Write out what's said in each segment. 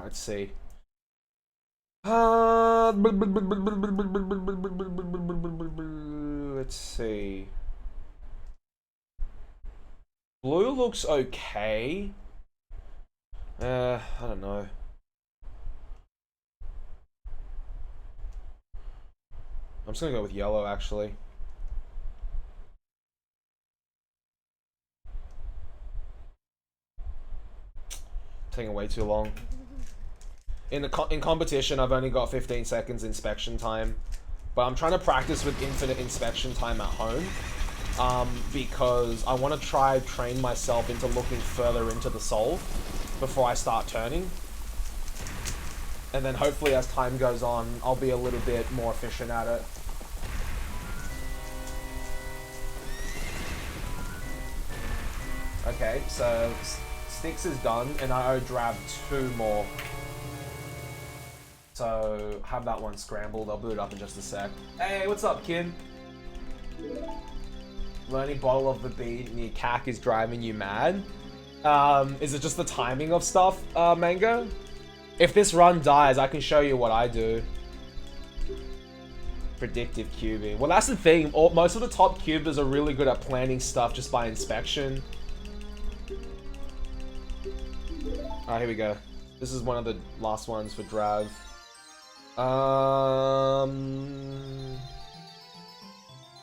let's see. Let's see. Blue looks okay. I don't know. I'm just gonna go with yellow, actually. Taking way too long. In competition, I've only got 15 seconds inspection time, but I'm trying to practice with infinite inspection time at home, because I want to train myself into looking further into the solve before I start turning. And then hopefully as time goes on, I'll be a little bit more efficient at it. Okay, so Sticks is done, and I owe Drab 2 more. So, have that one scrambled. I'll boot it up in just a sec. Hey, what's up, kid? Learning Bottle of the Beat near CAC is driving you mad. Is it just the timing of stuff, Mango? If this run dies, I can show you what I do. Predictive cubing. Well, that's the thing. Most of the top cubers are really good at planning stuff just by inspection. Alright, here we go. This is one of the last ones for Drav.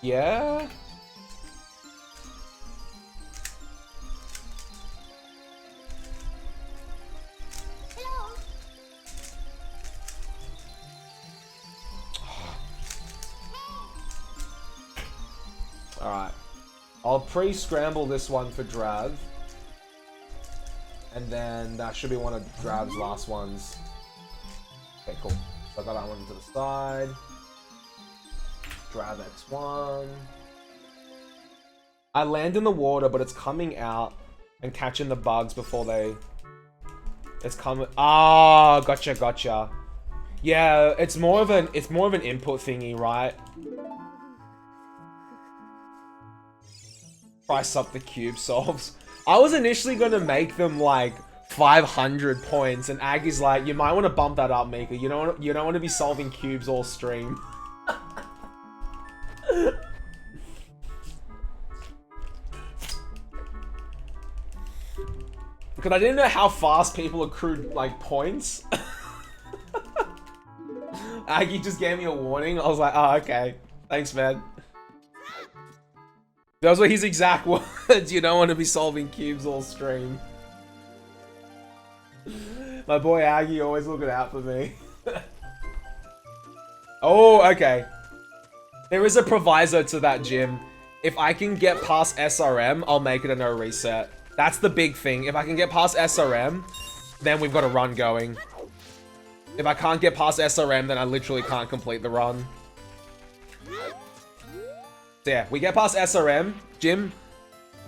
Yeah? Alright. I'll pre-scramble this one for Drav. And then that should be one of Drav's last ones. Okay, cool. So I got that one to the side. Drav X1. I land in the water, but it's coming out and catching the bugs before they... It's coming... Ah, gotcha, gotcha. Yeah, it's more of an input thingy, right? Price up the cube solves. I was initially gonna make them like 500 points, and Aggie's like, you might want to bump that up, Mika. You don't want to be solving cubes all stream. Because I didn't know how fast people accrued like points. Aggie just gave me a warning. I was like, oh, okay. Thanks, man. Those were his exact words. You don't want to be solving cubes all stream. My boy Aggie always looking out for me. Oh, okay. There is a proviso to that, Jim. If I can get past SRM, I'll make it a no reset. That's the big thing. If I can get past SRM, then we've got a run going. If I can't get past SRM, then I literally can't complete the run. So yeah, we get past SRM. Jim,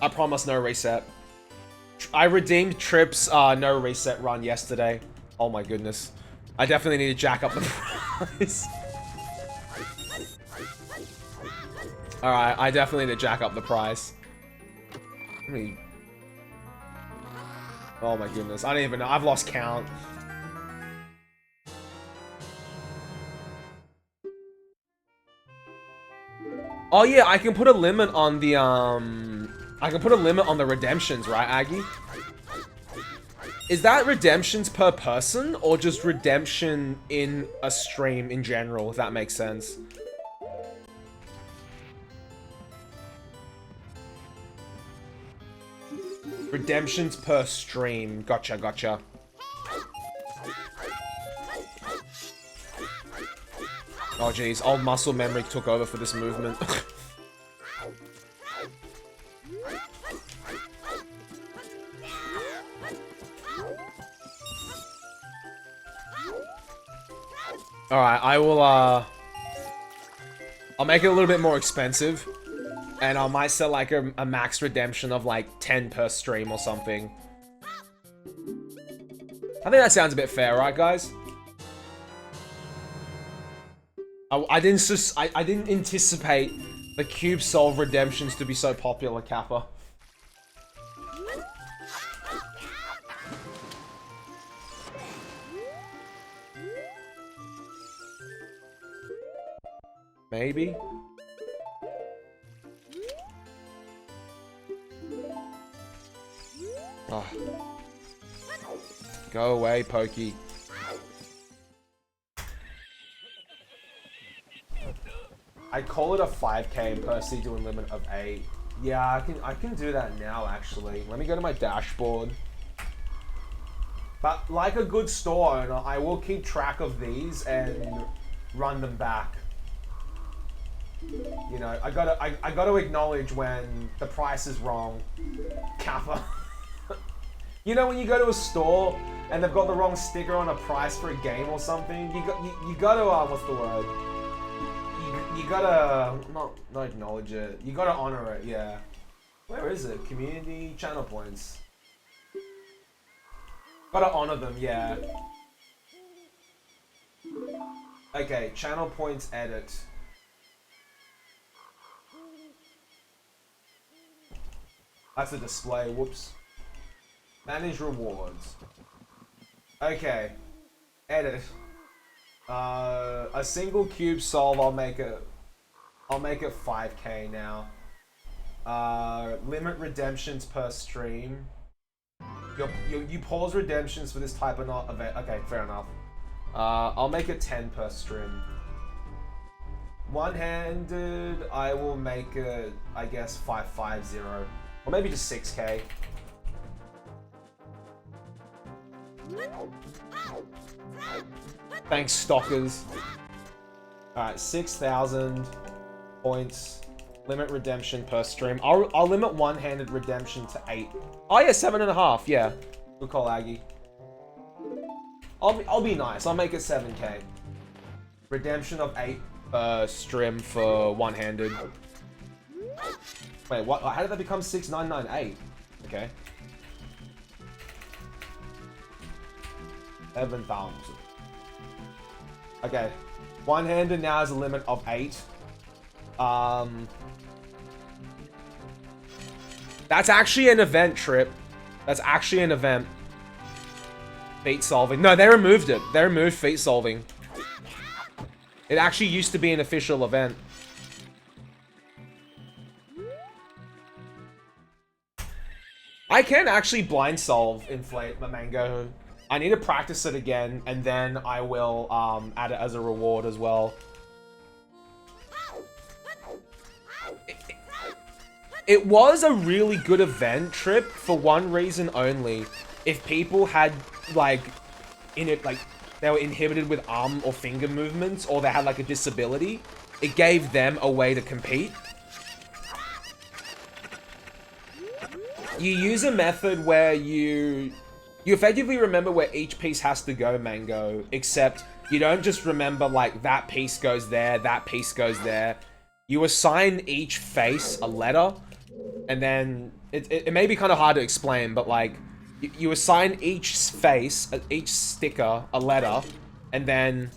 I promise no reset. I redeemed Trip's no reset run yesterday. Oh my goodness. I definitely need to jack up the price. Alright, I definitely need to jack up the price. Oh my goodness, I don't even know. I've lost count. Oh yeah, I can put a limit on the I can put a limit on the redemptions, right, Aggie? Is that redemptions per person or just redemption in a stream in general, if that makes sense? Redemptions per stream. Gotcha, gotcha. Oh jeez, old muscle memory took over for this movement. Alright, I will I'll make it a little bit more expensive. And I might set like a max redemption of like 10 per stream or something. I think that sounds a bit fair, right guys? I didn't anticipate the cube solve redemptions to be so popular, Kappa. Maybe? Oh. Go away, Pokey. I call it a 5k per season limit of 8. Yeah, I can do that now actually. Let me go to my dashboard. But like a good store owner, I will keep track of these and run them back. You know, I gotta acknowledge when the price is wrong. Kappa. You know when you go to a store and they've got the wrong sticker on a price for a game or something? You gotta what's the word? You gotta not acknowledge it. You gotta honor it, yeah. Where is it? Community channel points. Gotta honor them, yeah. Okay, channel points edit. That's a display, whoops. Manage rewards. Okay. Edit. A single cube solve, I'll make it 5k now. Limit redemptions per stream. You pause redemptions for this type of not event. Okay, fair enough. I'll make it 10 per stream. One-handed, I will make it, I guess, 550. Or maybe just 6k. Thanks, stalkers. Alright, 6,000 points. Limit redemption per stream. I'll limit one-handed redemption to 8. Oh yeah, 7.5. Yeah, good call, Aggie. I'll be nice. I'll make it 7k. Redemption of 8 per stream for one-handed. Wait, what? How did that become 6,998? Okay. 7,000. Okay. One-handed now has a limit of 8. That's actually an event, Trip. That's actually an event. Feat solving. No, they removed it. They removed feat solving. It actually used to be an official event. I can actually blind solve Inflate my Mango. I need to practice it again, and then I will add it as a reward as well. It was a really good event, Trip, for one reason only. If people had, like, they were inhibited with arm or finger movements, or they had, like, a disability, it gave them a way to compete. You use a method where you effectively remember where each piece has to go, Mango, except you don't just remember, like, that piece goes there, that piece goes there. You assign each face a letter, and then it may be kind of hard to explain, but, like, you assign each face, each sticker, a letter, and then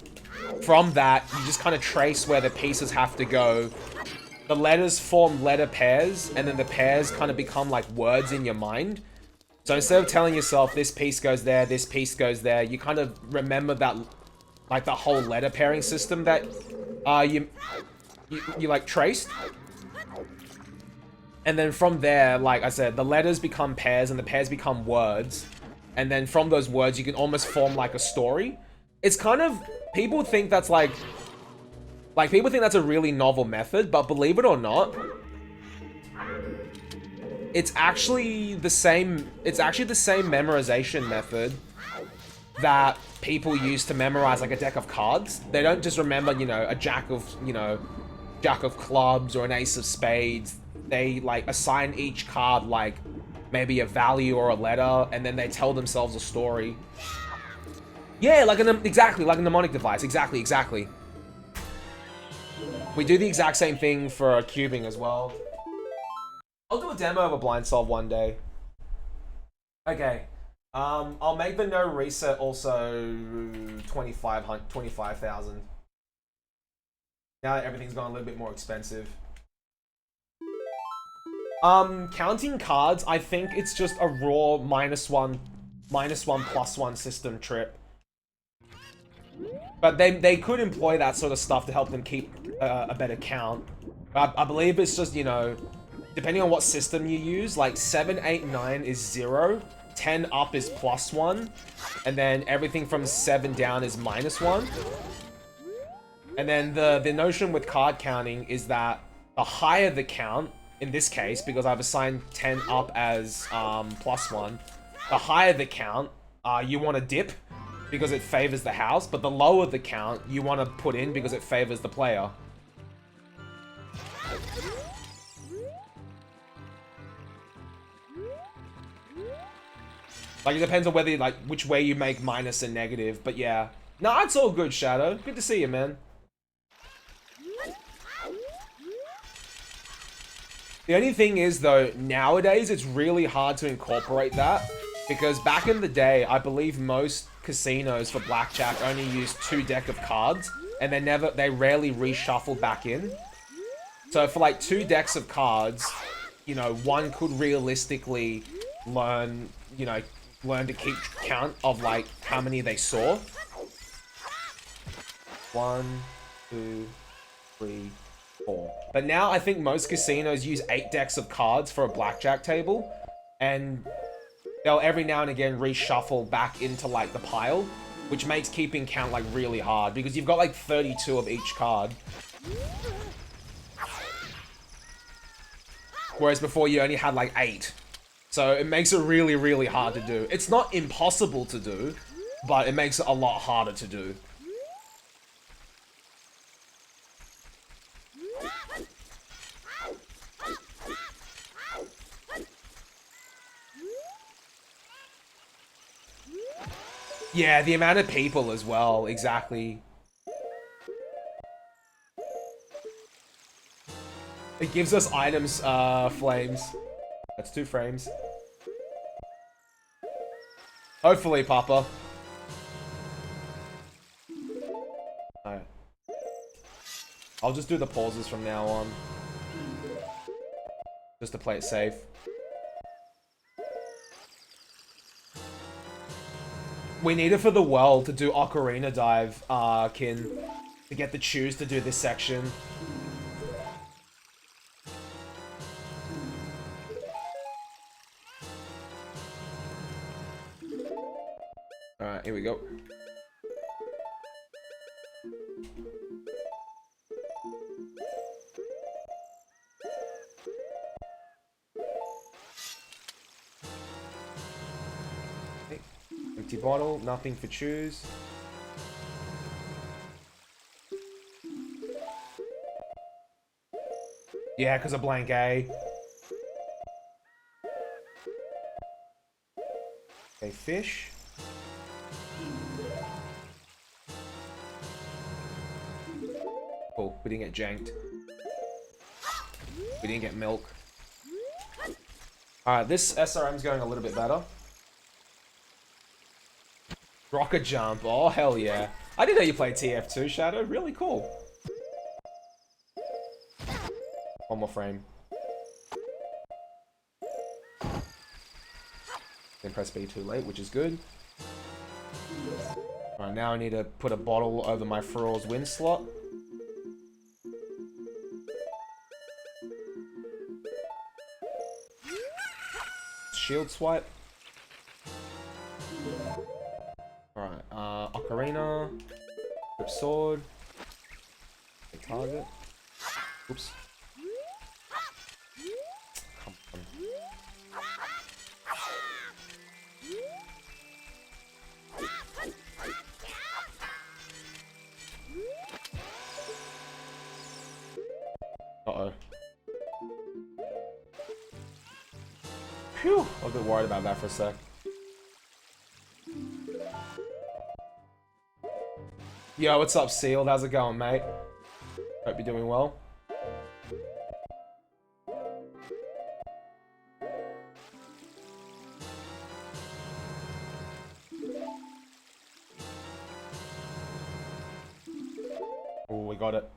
from that, you just kind of trace where the pieces have to go. The letters form letter pairs, and then the pairs kind of become like words in your mind. So instead of telling yourself this piece goes there, this piece goes there, you kind of remember that, like, the whole letter pairing system that you like traced. And then from there, like I said, the letters become pairs and the pairs become words. And then from those words, you can almost form like a story. It's kind of, people think that's like people think that's a really novel method, but believe it or not, it's actually the same memorization method that people use to memorize like a deck of cards. They don't just remember, you know, a jack of clubs or an ace of spades. They like assign each card like maybe a value or a letter, and then they tell themselves a story. Yeah, exactly like a mnemonic device. Exactly. We do the exact same thing for cubing as well. I'll do a demo of a blind solve one day. Okay. I'll make the no reset also 25,000. Now that everything's gone a little bit more expensive. Counting cards, I think it's just a raw -1/+1 system, Trip. But they could employ that sort of stuff to help them keep a better count. I believe it's just, you know, depending on what system you use, like 7, 8, 9 is 0, 10 up is +1, and then everything from 7 down is -1. And then the notion with card counting is that the higher the count, in this case, because I've assigned 10 up as +1, the higher the count, you want to dip because it favors the house, but the lower the count, you want to put in because it favors the player. Like, it depends on whether, like, which way you make minus and negative, but yeah. Nah, it's all good, Shadow. Good to see you, man. The only thing is, though, nowadays, it's really hard to incorporate that, because back in the day, I believe most casinos for blackjack only use 2 decks of cards, and they rarely reshuffle back in. So for, like, 2 decks of cards, you know, one could realistically learn to keep count of, like, how many they saw. 1, 2, 3, 4. But now I think most casinos use 8 decks of cards for a blackjack table, and they'll every now and again reshuffle back into, like, the pile, which makes keeping count, like, really hard, because you've got, like, 32 of each card. Whereas before you only had, like, 8. So it makes it really, really hard to do. It's not impossible to do, but it makes it a lot harder to do. Yeah, the amount of people as well, exactly. It gives us items, flames. That's 2 frames. Hopefully, Papa. Alright. I'll just do the pauses from now on. Just to play it safe. We need it for the world to do Ocarina Dive, Kin. To get the choose to do this section. Alright, here we go. Okay. Empty bottle, nothing for choose. Yeah, because of blank A. Okay, fish. Cool, we didn't get janked. We didn't get milk. Alright, this SRM's going a little bit better. Rocket jump, oh hell yeah. I didn't know you played TF2, Shadow, really cool. One more frame. Then press B too late, which is good. Alright, now I need to put a bottle over my Furl's win slot. Shield swipe. Alright, Ocarina. Grip sword. The target. Oops. Come on. Uh-oh. Phew! I was a bit worried about that for a sec. Yo, what's up, Sealed? How's it going, mate? Hope you're doing well. Oh, we got it.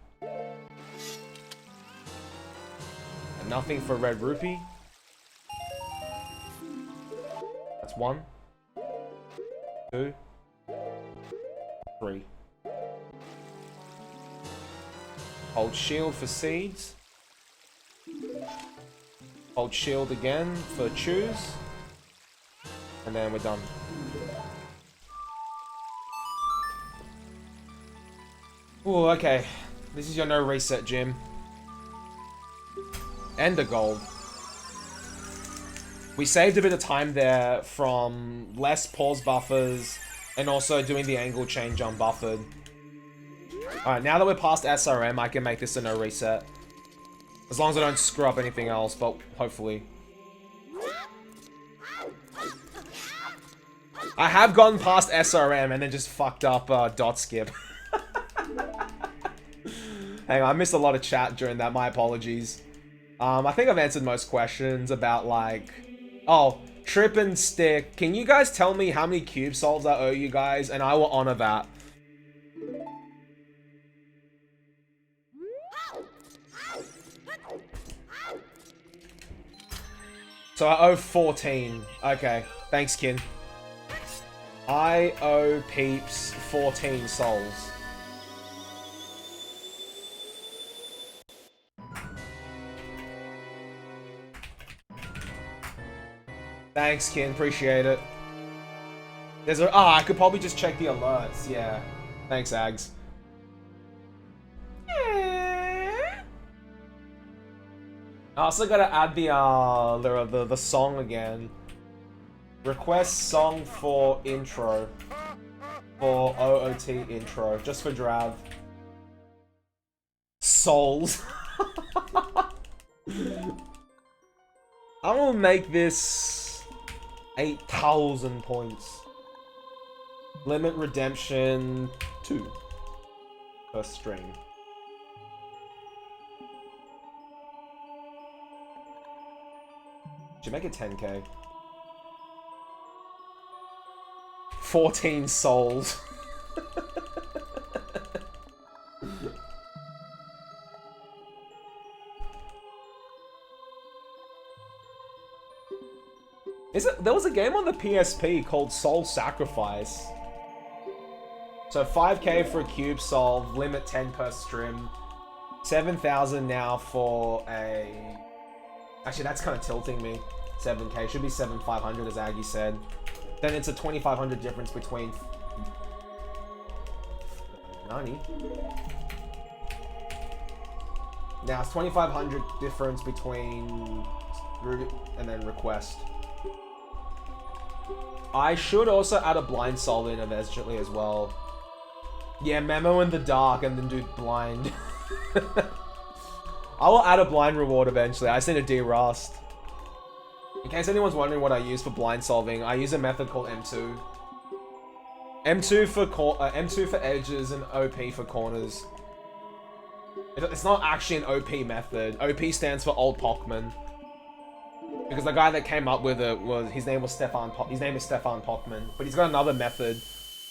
And nothing for red rupee. That's 1, 2, 3. Hold shield for seeds. Hold shield again for choose. And then we're done. Ooh, okay. This is your no reset gym. And a gold. We saved a bit of time there from less pause buffers and also doing the angle change unbuffered. Alright, now that we're past SRM, I can make this a no reset. As long as I don't screw up anything else, but hopefully. I have gone past SRM and then just fucked up dot skip. Hang on, I missed a lot of chat during that, my apologies. I think I've answered most questions about like... Oh, Trip and Stick. Can you guys tell me how many cube solves I owe you guys? And I will honor that. So I owe 14. Okay, thanks, Kin. I owe peeps 14 souls. Thanks, Kin. Appreciate it. There's a... I could probably just check the alerts. Yeah. Thanks, Ags. I also gotta add the song again. Request song for intro. For OOT intro. Just for Drav. Souls. I'm gonna make this 8,000 points. Limit redemption 2 per stream. Should make it 10k. 14 souls. There was a game on the PSP called Soul Sacrifice. So 5k for a cube solve, limit 10 per stream. 7,000 now for a... Actually, that's kind of tilting me. 7k. Should be 7,500 as Aggie said. Then it's a 2,500 difference between... 90. Now it's 2,500 difference between... and then request. I should also add a blind solve in eventually as well. Yeah, memo in the dark and then do blind. I will add a blind reward eventually. I just need a D-Rust. In case anyone's wondering what I use for blind solving, I use a method called M2. M2 for edges and OP for corners. It's not actually an OP method. OP stands for Old Pockman. Because the guy that came up with it his name is Stefan Pockman, but he's got another method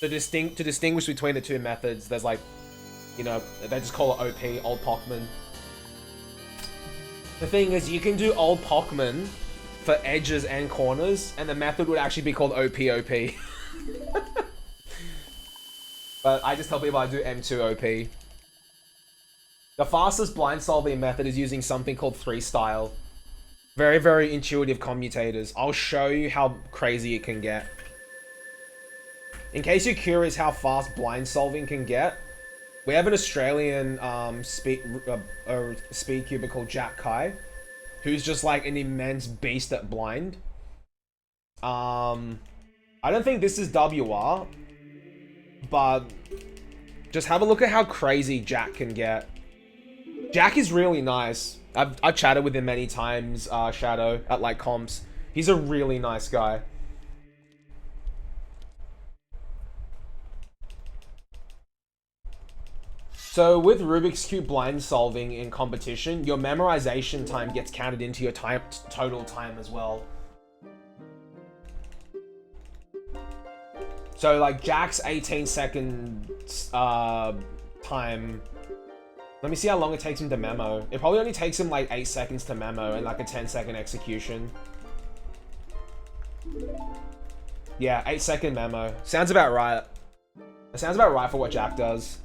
to distinguish between the two methods. There's like, you know, they just call it OP, Old Pockman. The thing is, you can do Old Pockman for edges and corners, and the method would actually be called OP. But I just tell people I do M2 OP. The fastest blind solving method is using something called 3-style. Very, very intuitive commutators. I'll show you how crazy it can get. In case you're curious how fast blind solving can get, we have an Australian speed cuber called Jack Kai, who's just like an immense beast at blind. I don't think this is WR, but just have a look at how crazy Jack can get. Jack is really nice. I've chatted with him many times, Shadow, at like comps. He's a really nice guy. So with Rubik's Cube blind solving in competition, your memorization time gets counted into your total time as well. So like Jack's 18-second time. Let me see how long it takes him to memo. It probably only takes him like 8 seconds to memo and like a 10-second execution. Yeah, 8-second memo. Sounds about right. It sounds about right for what Jack does.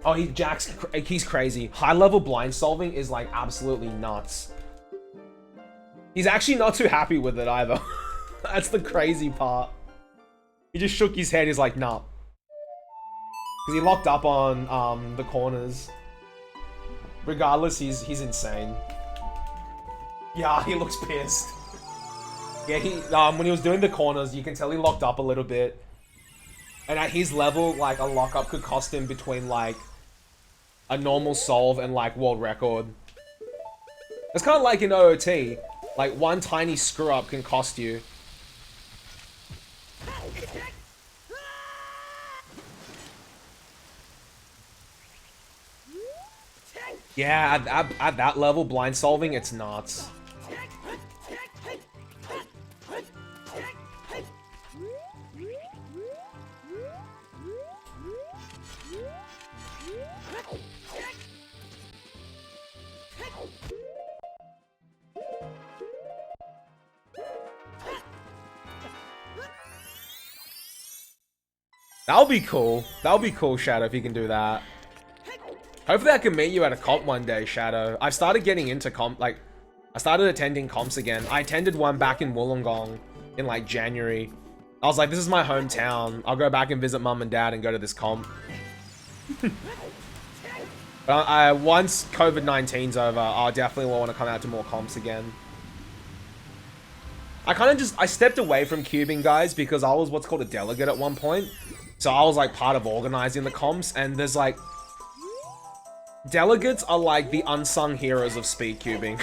Oh, he's crazy. High level blind solving is like absolutely nuts. He's actually not too happy with it either. That's the crazy part. He just shook his head. He's like, nah. Because he locked up on the corners. Regardless, he's insane. Yeah, he looks pissed. Yeah, when he was doing the corners, you can tell he locked up a little bit. And at his level, like, a lockup could cost him between, like, a normal solve and, like, world record. It's kind of like in OOT. Like, one tiny screw-up can cost you. Yeah, at that level, blind solving, it's nuts. That'll be cool. That'll be cool, Shadow, if you can do that. Hopefully I can meet you at a comp one day, Shadow. I've started getting into comp, like, I started attending comps again. I attended one back in Wollongong in, like, January. I was like, this is my hometown. I'll go back and visit mum and dad and go to this comp. But once COVID-19's over, I'll definitely want to come out to more comps again. I stepped away from cubing, guys, because I was what's called a delegate at one point. So I was, like, part of organizing the comps, and there's, like... Delegates are, like, the unsung heroes of speed cubing.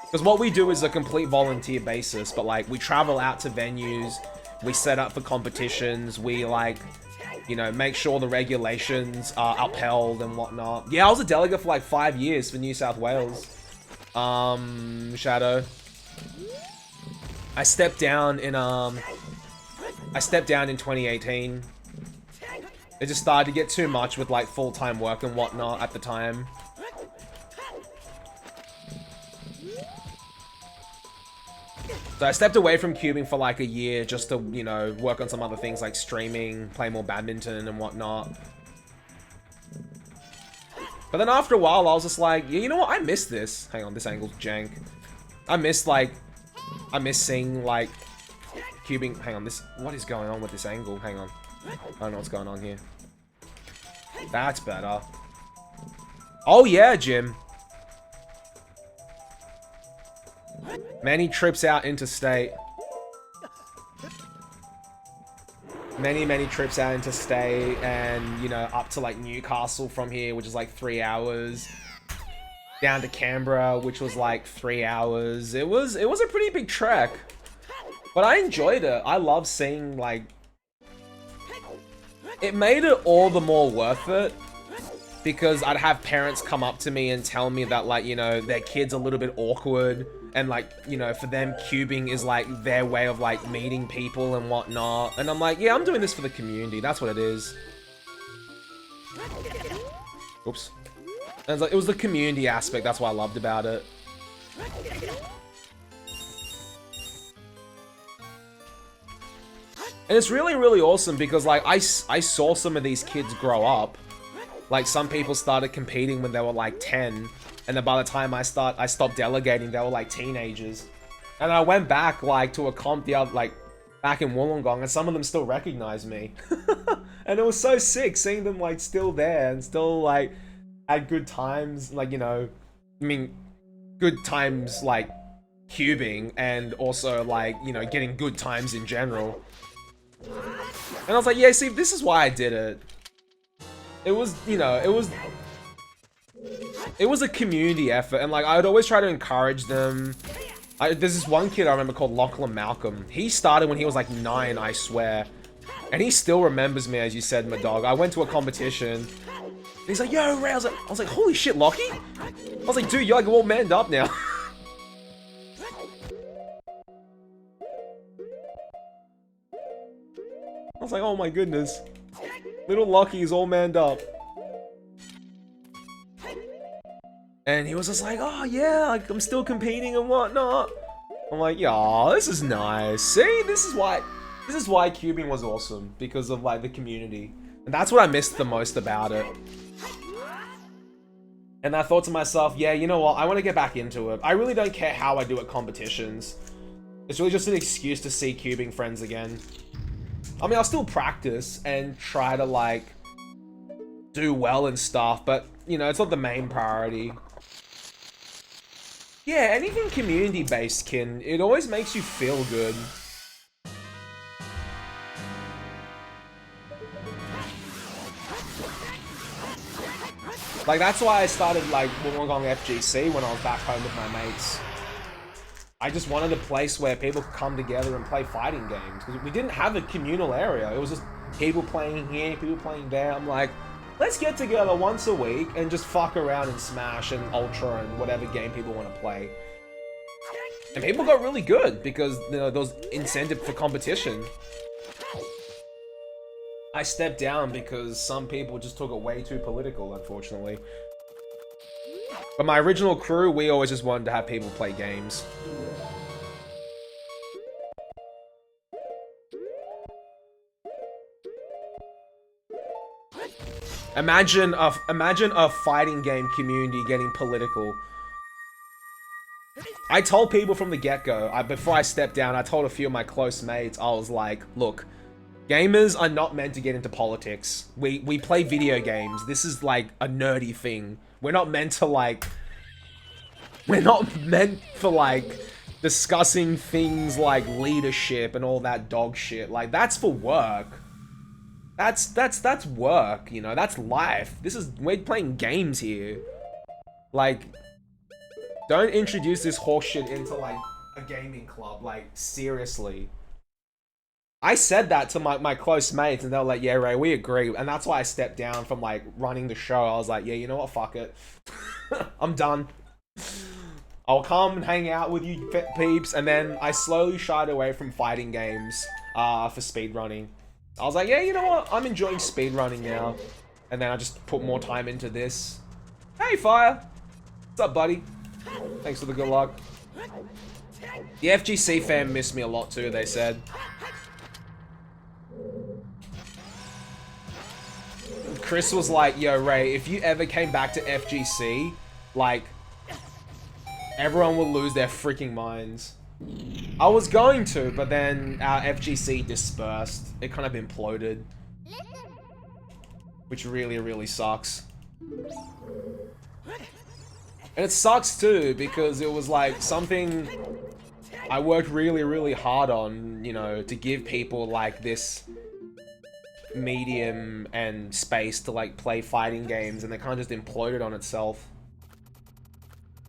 Because what we do is a complete volunteer basis, but, like, we travel out to venues, we set up for competitions, we, like, you know, make sure the regulations are upheld and whatnot. Yeah, I was a delegate for, like, 5 years for New South Wales. Shadow. I stepped down in 2018. It just started to get too much with, like, full-time work and whatnot at the time. So I stepped away from cubing for, like, a year just to, you know, work on some other things like streaming, play more badminton and whatnot. But then after a while, I was just like, yeah, you know what? I miss this. Hang on, this angle's jank. I miss seeing, like, cubing. Hang on, what is going on with this angle? Hang on. I don't know what's going on here. That's better. Oh yeah, Jim. Many trips out interstate. Many trips out interstate, and, you know, up to, like, Newcastle from here, which is, like, 3 hours. Down to Canberra, which was, like, 3 hours. It was a pretty big trek. But I enjoyed it. I love seeing, like... It made it all the more worth it, because I'd have parents come up to me and tell me that, like, you know, their kid's a little bit awkward, and, like, you know, for them, cubing is, like, their way of, like, meeting people and whatnot. And I'm like, yeah, I'm doing this for the community. That's what it is. Oops. And it was the community aspect. That's what I loved about it. And it's really, really awesome because, like, I saw some of these kids grow up. Like, some people started competing when they were, like, 10. And then by the time I stopped delegating, they were, like, teenagers. And I went back, like, to a comp back in Wollongong, and some of them still recognized me. And it was so sick seeing them, like, still there and still, like, had good times. Like, you know, I mean, good times, like, cubing, and also, like, you know, getting good times in general. And I was like, yeah, see, this is why I did it. It was, you know, it was a community effort, and, like, I would always try to encourage them. There's this one kid I remember called Lachlan Malcolm. He started when he was, like, 9, I swear. And he still remembers me, as you said, my dog. I went to a competition. And he's like, yo, Ray. I was like, holy shit, Lockie? I was like, dude, you're, like, all manned up now. I was like, oh my goodness. Little Lockie is all manned up. And he was just like, oh yeah, like, I'm still competing and whatnot. I'm like, yeah, this is nice. See, this is why cubing was awesome, because of, like, the community. And that's what I missed the most about it. And I thought to myself, yeah, you know what? I want to get back into it. I really don't care how I do at competitions. It's really just an excuse to see cubing friends again. I mean, I'll still practice and try to, like, do well and stuff, but, you know, it's not the main priority. Yeah, anything community-based, Kin, it always makes you feel good. Like, that's why I started, like, Wollongong FGC when I was back home with my mates. I just wanted a place where people could come together and play fighting games. Because we didn't have a communal area. It was just people playing here, people playing there. I'm like, let's get together once a week and just fuck around and Smash and Ultra and whatever game people want to play. And people got really good because, you know, there was incentive for competition. I stepped down because some people just took it way too political, unfortunately. But my original crew, we always just wanted to have people play games. Imagine a fighting game community getting political. I told people from the get-go, before I stepped down, I told a few of my close mates, I was like, look, gamers are not meant to get into politics. We play video games. This is like a nerdy thing. We're not meant to like... We're not meant for like discussing things like leadership and all that dog shit. Like, that's for work. That's work, you know, that's life. We're playing games here. Like, don't introduce this horseshit into like a gaming club, like, seriously. I said that to my close mates and they were like, yeah, Ray, we agree. And that's why I stepped down from like running the show. I was like, yeah, you know what, fuck it. I'm done. I'll come and hang out with you peeps. And then I slowly shied away from fighting games for speedrunning. I was like, yeah, you know what? I'm enjoying speedrunning now. And then I just put more time into this. Hey, Fire. What's up, buddy? Thanks for the good luck. The FGC fam missed me a lot too, they said. Chris was like, yo, Ray, if you ever came back to FGC, like, everyone will lose their freaking minds. I was going to, but then our FGC dispersed. It kind of imploded. Which really, really sucks. And it sucks too, because it was like something I worked really, really hard on, you know, to give people like this medium and space to like play fighting games, and they kind of just imploded on itself.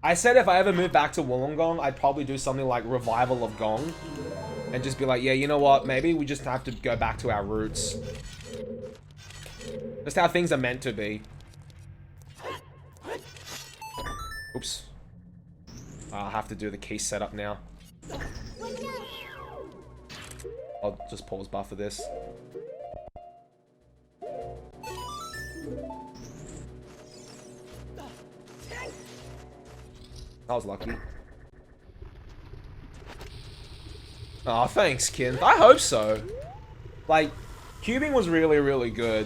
I said if I ever moved back to Wollongong, I'd probably do something like Revival of Gong. And just be like, yeah, you know what? Maybe we just have to go back to our roots. Just how things are meant to be. Oops. I'll have to do the key setup now. I'll just pause buffer this. I was lucky. Oh, thanks, Kin. I hope so. Like, cubing was really, really good.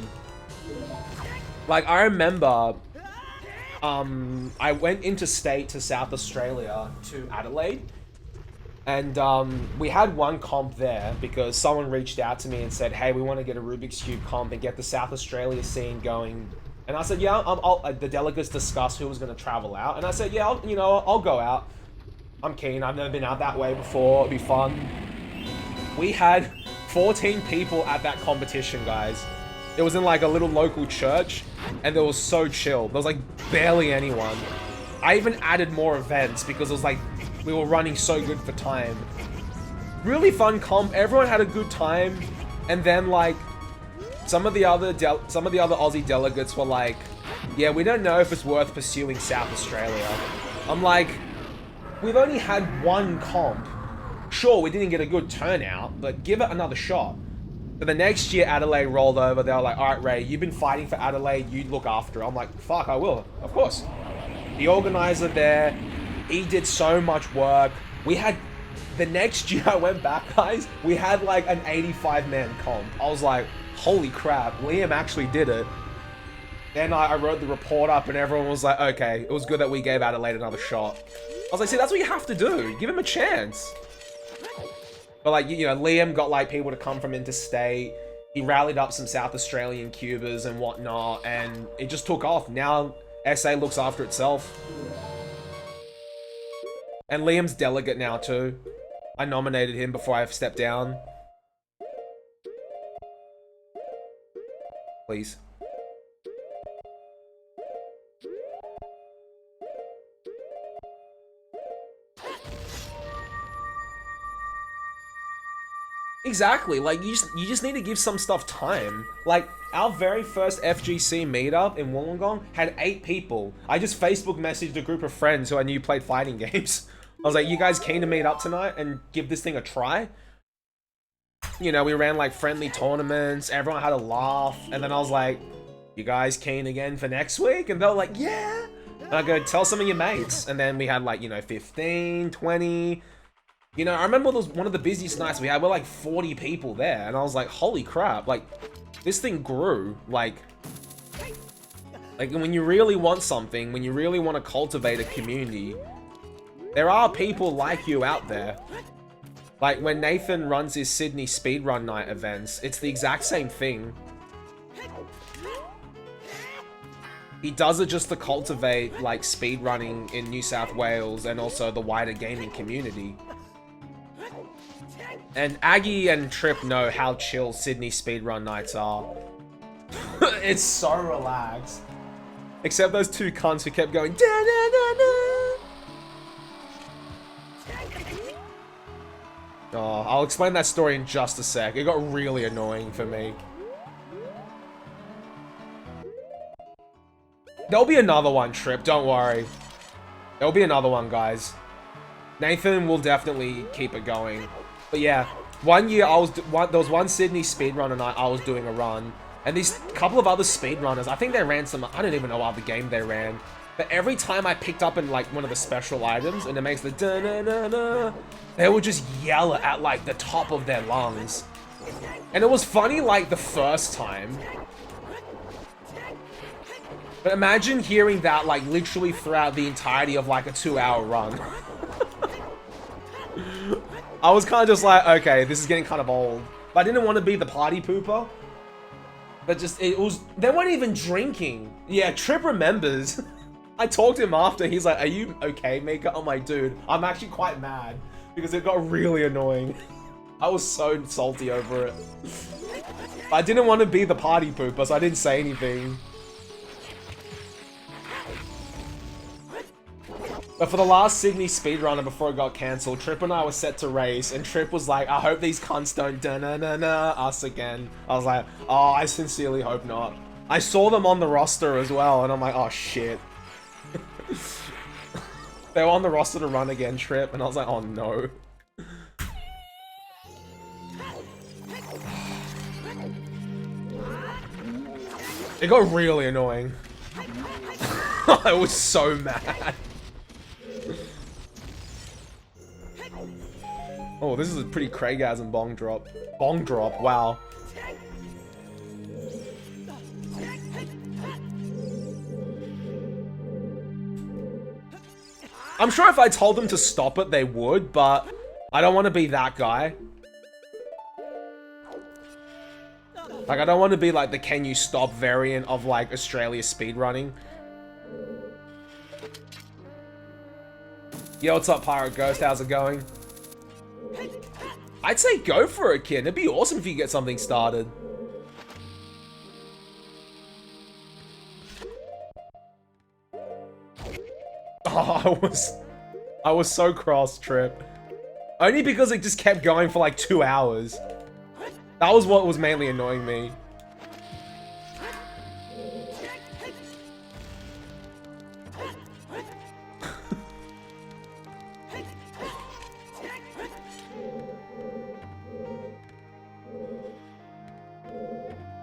Like, I remember, I went interstate to South Australia, to Adelaide. And, we had one comp there because someone reached out to me and said, hey, we want to get a Rubik's Cube comp and get the South Australia scene going. And I said, yeah, the delegates discussed who was going to travel out. And I said, yeah, I'll go out. I'm keen. I've never been out that way before. It'll be fun. We had 14 people at that competition, guys. It was in like a little local church, and it was so chill. There was like barely anyone. I even added more events because it was like, we were running so good for time. Really fun comp. Everyone had a good time. And then like, some of the other Aussie delegates were like, yeah, we don't know if it's worth pursuing South Australia. I'm like, we've only had one comp. Sure, we didn't get a good turnout, but give it another shot. But the next year, Adelaide rolled over. They were like, all right, Ray, you've been fighting for Adelaide. You look after it. I'm like, fuck, I will. Of course. The organizer there, he did so much work. We had, the next year I went back, guys, we had like an 85-man comp. I was like, holy crap, Liam actually did it. Then I wrote the report up and everyone was like, okay, it was good that we gave Adelaide another shot. I was like, see, that's what you have to do. Give him a chance. But like, you know, Liam got like people to come from interstate. He rallied up some South Australian Cubers and whatnot, and it just took off. Now SA looks after itself. And Liam's delegate now too. I nominated him before I stepped down. Please. Exactly, like, you just need to give some stuff time. Like, our very first FGC meetup in Wollongong had 8 people. I just Facebook messaged a group of friends who I knew played fighting games. I was like, you guys keen to meet up tonight and give this thing a try? You know, we ran like friendly tournaments, everyone had a laugh, and then I was like, you guys keen again for next week? And they were like, yeah! And I go, tell some of your mates. And then we had like, you know, 15, 20... You know, I remember it was one of the busiest nights we had. We're like 40 people there, and I was like, holy crap, like, this thing grew. Like, when you really want something, when you really want to cultivate a community, there are people like you out there. Like, when Nathan runs his Sydney Speedrun Night events, it's the exact same thing. He does it just to cultivate, like, speedrunning in New South Wales and also the wider gaming community. And Aggie and Trip know how chill Sydney speedrun nights are. It's so relaxed. Except those 2 cunts who kept going, da da da da. Oh, I'll explain that story in just a sec. It got really annoying for me. There'll be another one, Trip, don't worry. There'll be another one, guys. Nathan will definitely keep it going. But yeah, one year there was one Sydney speedrunner night I was doing a run, and these couple of other speedrunners, I think they ran some, I don't even know what other game they ran, but every time I picked up in like one of the special items and it makes the da-na-na-na, they would just yell at like the top of their lungs. And it was funny like the first time, but imagine hearing that like literally throughout the entirety of like a 2-hour run. I was kind of just like, okay, this is getting kind of old. But I didn't want to be the party pooper. But just, it was, they weren't even drinking. Yeah, Trip remembers. I talked to him after, he's like, are you okay, Mika? I'm like, dude, I'm actually quite mad. Because it got really annoying. I was so salty over it. I didn't want to be the party pooper, so I didn't say anything. But for the last Sydney speedrunner before it got cancelled, Trip and I were set to race, and Trip was like, I hope these cunts don't da-na-na-na us again. I was like, oh, I sincerely hope not. I saw them on the roster as well, and I'm like, oh shit. They were on the roster to run again, Trip, and I was like, oh no. It got really annoying. I was so mad. Oh, this is a pretty Craigasm bong drop. Bong drop, wow. I'm sure if I told them to stop it, they would, but I don't want to be that guy. Like, I don't want to be like the can you stop variant of like Australia speedrunning. Yo, what's up, Pirate Ghost? How's it going? I'd say go for it, kid. It'd be awesome if you get something started. Oh, I was so cross, Trip. Only because it just kept going for like 2 hours. That was what was mainly annoying me.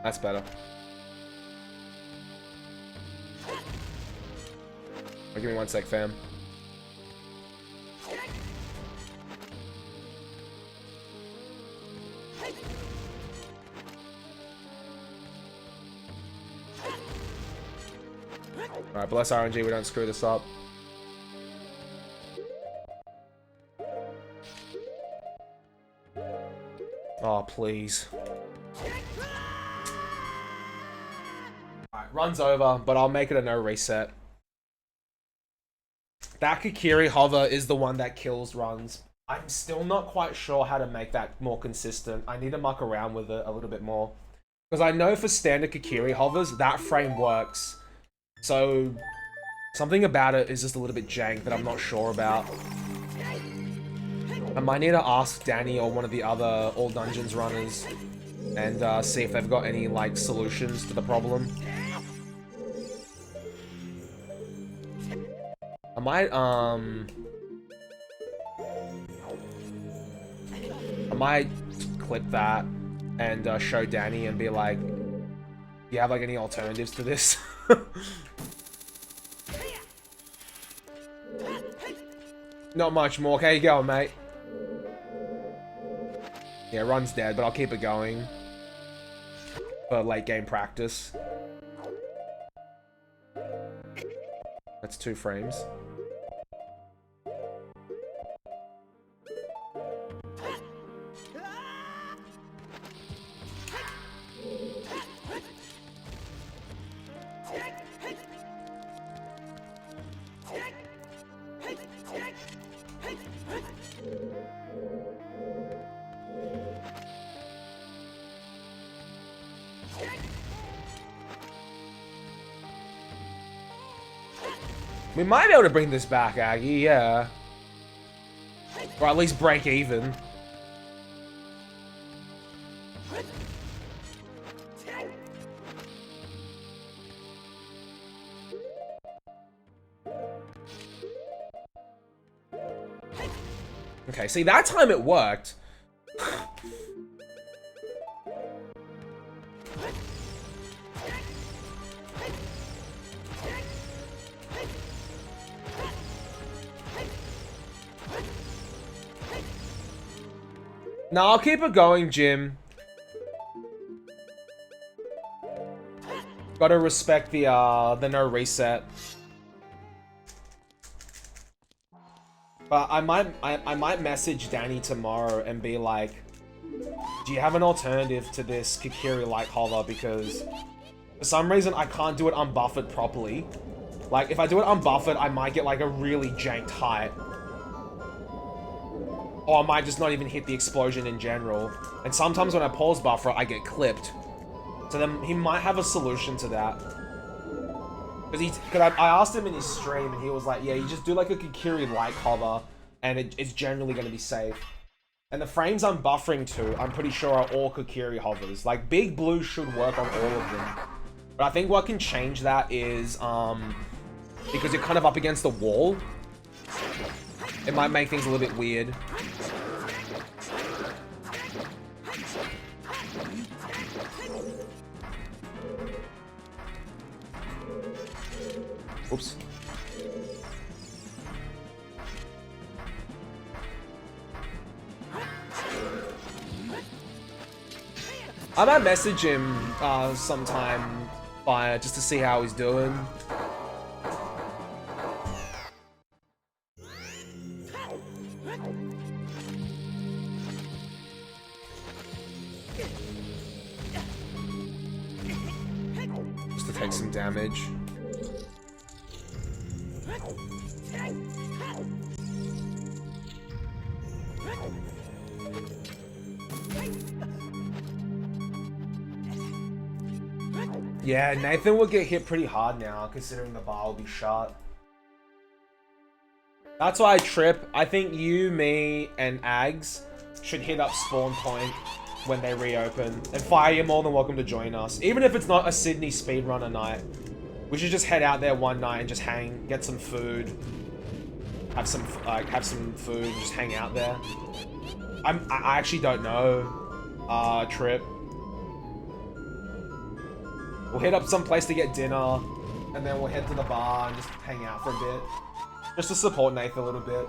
That's better. Oh, give me 1 sec, fam. Alright, bless RNG, we don't screw this up. Oh, please. Alright, run's over, but I'll make it a no reset. That Kikiri hover is the one that kills runs. I'm still not quite sure how to make that more consistent. I need to muck around with it a little bit more. Because I know for standard Kikiri hovers, that frame works. So, something about it is just a little bit jank that I'm not sure about. I might need to ask Danny or one of the other All Dungeons runners and see if they've got any, like, solutions to the problem. I might clip that and show Danny and be like, do you have, like, any alternatives to this? Not much more. Okay, you going, mate? Yeah, run's dead, but I'll keep it going for late game practice. That's 2 frames. We might be able to bring this back, Aggie, yeah. Or at least break even. Okay, see, that time it worked. No, I'll keep it going, Jim. Gotta respect the no reset. But I might message Danny tomorrow and be like, do you have an alternative to this Kikiri light hover? Because for some reason I can't do it unbuffered properly. Like, if I do it unbuffered, I might get like a really janked height. Or I might just not even hit the explosion in general. And sometimes when I pause buffer, I get clipped. So then he might have a solution to that. Because I asked him in his stream and he was like, yeah, you just do like a Kikiri light hover and it's generally going to be safe. And the frames I'm buffering to, I'm pretty sure are all Kikiri hovers. Like, Big Blue should work on all of them. But I think what can change that is, because you're kind of up against the wall, it might make things a little bit weird. Oops. I might message him sometime just to see how he's doing. Just to take some damage. Yeah, Nathan will get hit pretty hard now, considering the bar will be shut. That's why I trip. I think you, me, and Ags should hit up Spawn Point when they reopen. And Fire, you're more than welcome to join us. Even if it's not a Sydney speedrunner night. We should just head out there one night and just hang, get some food. Have some food and just hang out there. I actually don't know, Trip. We'll hit up some place to get dinner, and then we'll head to the bar and just hang out for a bit. Just to support Nathan a little bit.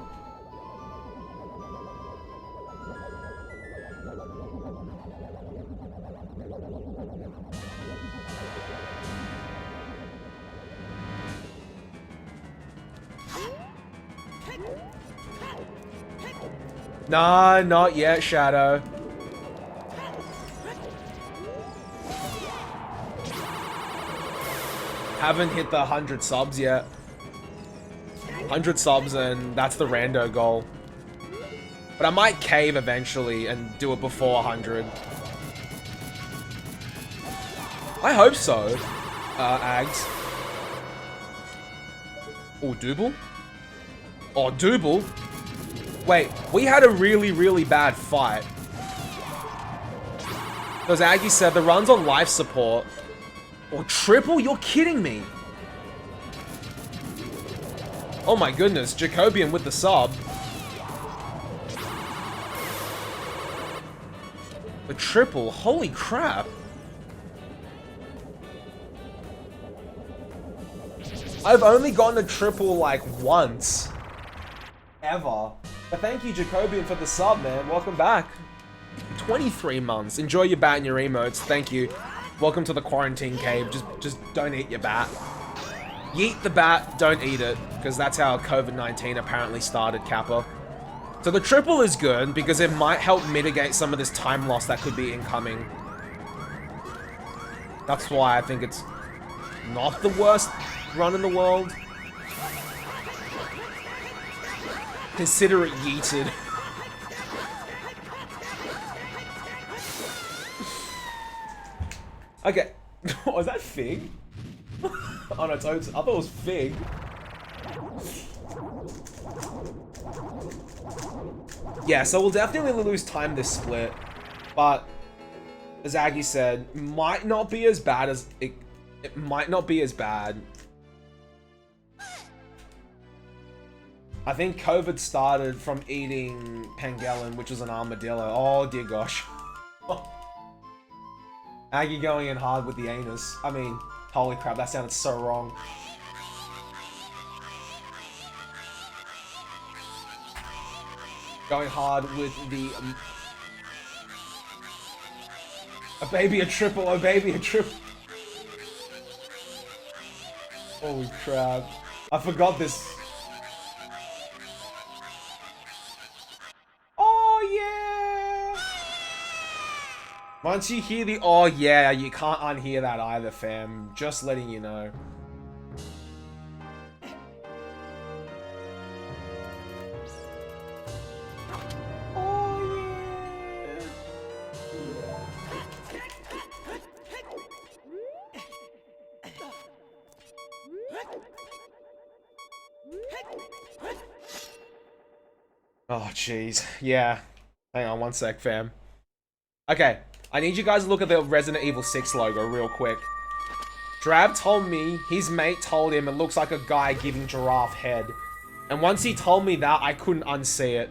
Nah, not yet, Shadow. Haven't hit the 100 subs yet. 100 subs and that's the rando goal. But I might cave eventually and do it before 100. I hope so, Ags. Oh, Double? Oh, Double? Wait, we had a really, really bad fight. Because Aggie said the run's on life support. Or triple? You're kidding me. Oh my goodness, Jacobian with the sub. The triple, holy crap. I've only gotten a triple like once. Ever. But thank you, Jacobian, for the sub, man. Welcome back. 23 months. Enjoy your bat and your emotes. Thank you. Welcome to the quarantine cave. Just don't eat your bat. Yeet the bat, don't eat it. Because that's how COVID-19 apparently started, Kappa. So the triple is good because it might help mitigate some of this time loss that could be incoming. That's why I think it's not the worst run in the world. Consider it yeeted. Okay. Was that Fig? Oh no, it's Oats. I thought it was Fig. Yeah, so we'll definitely lose time this split. But, as Aggie said, might not be as bad as... It might not be as bad. I think COVID started from eating pangolin, which was an armadillo. Oh dear gosh. Aggie going in hard with the anus. I mean, holy crap, that sounded so wrong. Going hard with the... a baby, a triple, a baby, a triple. Holy crap. I forgot this. Oh yeah! Once you hear the oh yeah, you can't unhear that either, fam. Just letting you know. Oh, jeez. Yeah. Hang on one sec, fam. Okay. I need you guys to look at the Resident Evil 6 logo real quick. Drab told me his mate told him it looks like a guy giving giraffe head. And once he told me that, I couldn't unsee it.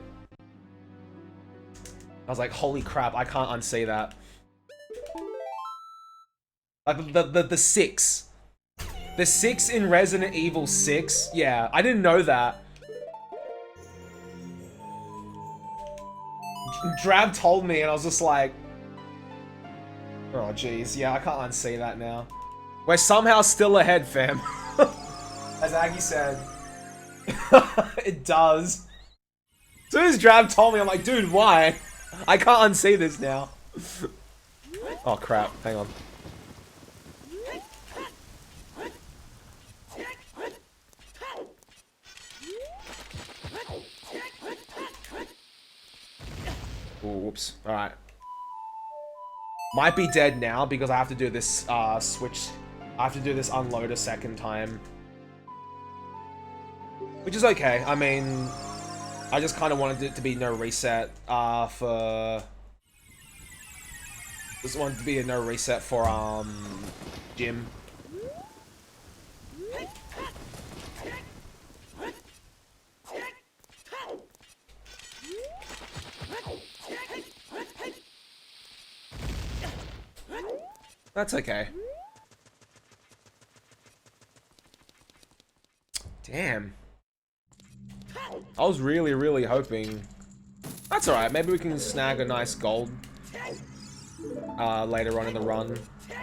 I was like, holy crap, I can't unsee that. Like, the 6. The 6 in Resident Evil 6? Yeah, I didn't know that. Drab told me and I was just like... Oh jeez, yeah, I can't unsee that now. We're somehow still ahead, fam. As Aggie said. It does. As soon as Drab told me, I'm like, dude, why? I can't unsee this now. Oh crap, hang on. Ooh, whoops. Alright. Might be dead now because I have to do this switch. I have to do this unload a second time. Which is okay. I mean, I just kind of wanted it to be no reset for... Just wanted to be a no reset for Jim. That's okay. Damn. I was really, really hoping... That's alright, maybe we can snag a nice gold later on in the run.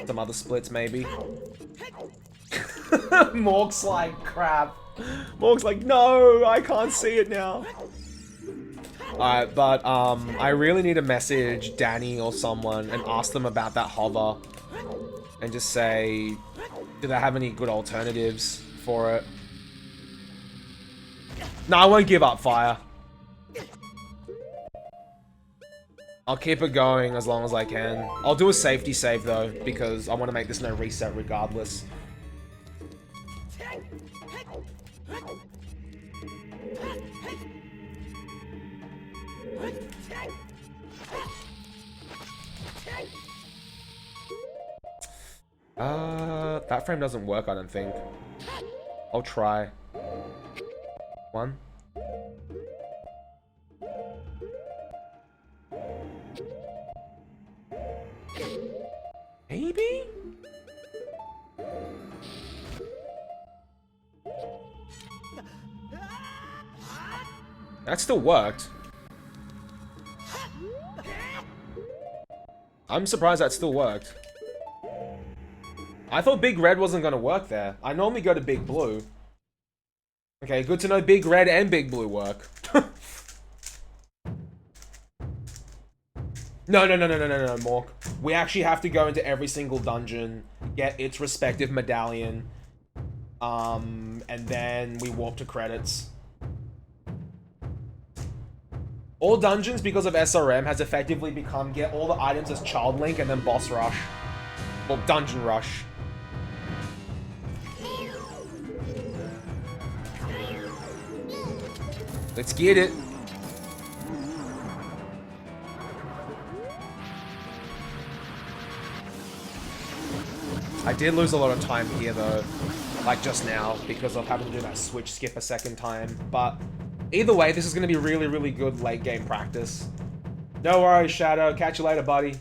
Some other splits, maybe. Mork's like crap. Morg's like, no, I can't see it now. Alright, but I really need to message Danny or someone and ask them about that hover. And just say, do they have any good alternatives for it? No, I won't give up fire. I'll keep it going as long as I can. I'll do a safety save though, because I want to make this no reset regardless. That frame doesn't work, I don't think. I'll try. One. Maybe? That still worked. I'm surprised that still worked. I thought Big Red wasn't going to work there. I normally go to Big Blue. Okay, good to know Big Red and Big Blue work. No, Mork. We actually have to go into every single dungeon, get its respective medallion, and then we warp to credits. All dungeons, because of SRM, has effectively become get all the items as Child Link and then Boss Rush. Or Dungeon Rush. Let's get it. I did lose a lot of time here though, like just now, because of having to do that switch skip a second time. But either way, this is going to be really, really good late game practice. No worries, Shadow. Catch you later, buddy.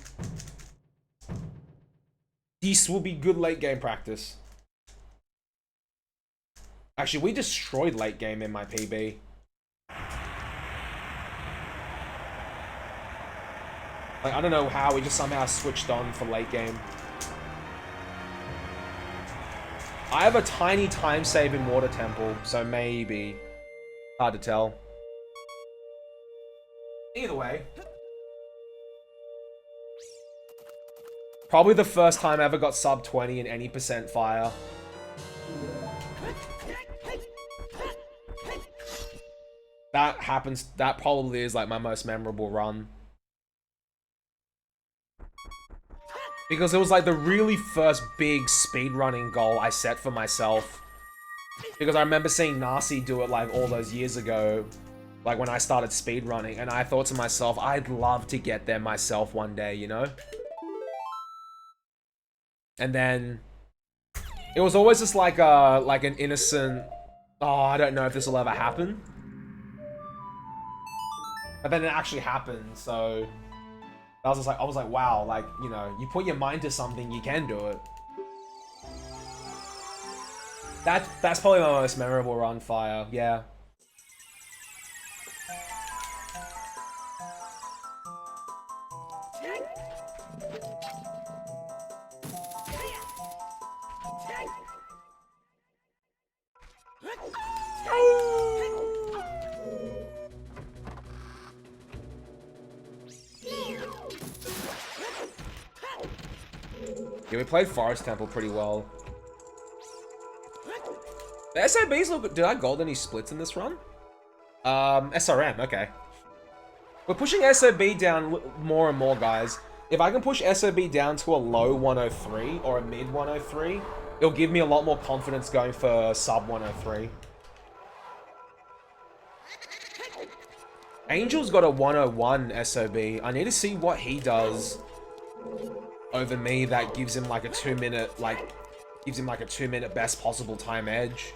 This will be good late game practice. Actually, we destroyed late game in my PB. Like, I don't know how, we just somehow switched on for late game. I have a tiny time save in Water Temple, so maybe. Hard to tell. Either way. Probably the first time I ever got sub 20 in any percent fire. That happens, that probably is like my most memorable run. Because it was like the really first big speedrunning goal I set for myself. Because I remember seeing Nasi do it like all those years ago, like when I started speedrunning, and I thought to myself, I'd love to get there myself one day, you know? And then it was always just like an innocent, oh, I don't know if this will ever happen. But then it actually happened, so I was like, wow, like, you know, you put your mind to something, you can do it. That's probably my most memorable run fire, yeah. Yeah, we played Forest Temple pretty well. The SOBs look good. Did I gold any splits in this run? SRM, okay. We're pushing SOB down more and more, guys. If I can push SOB down to a low 103 or a mid 103, it'll give me a lot more confidence going for sub 103. Angel's got a 101 SOB. I need to see what he does over me that gives him like a 2-minute, gives him like a 2-minute best possible time edge.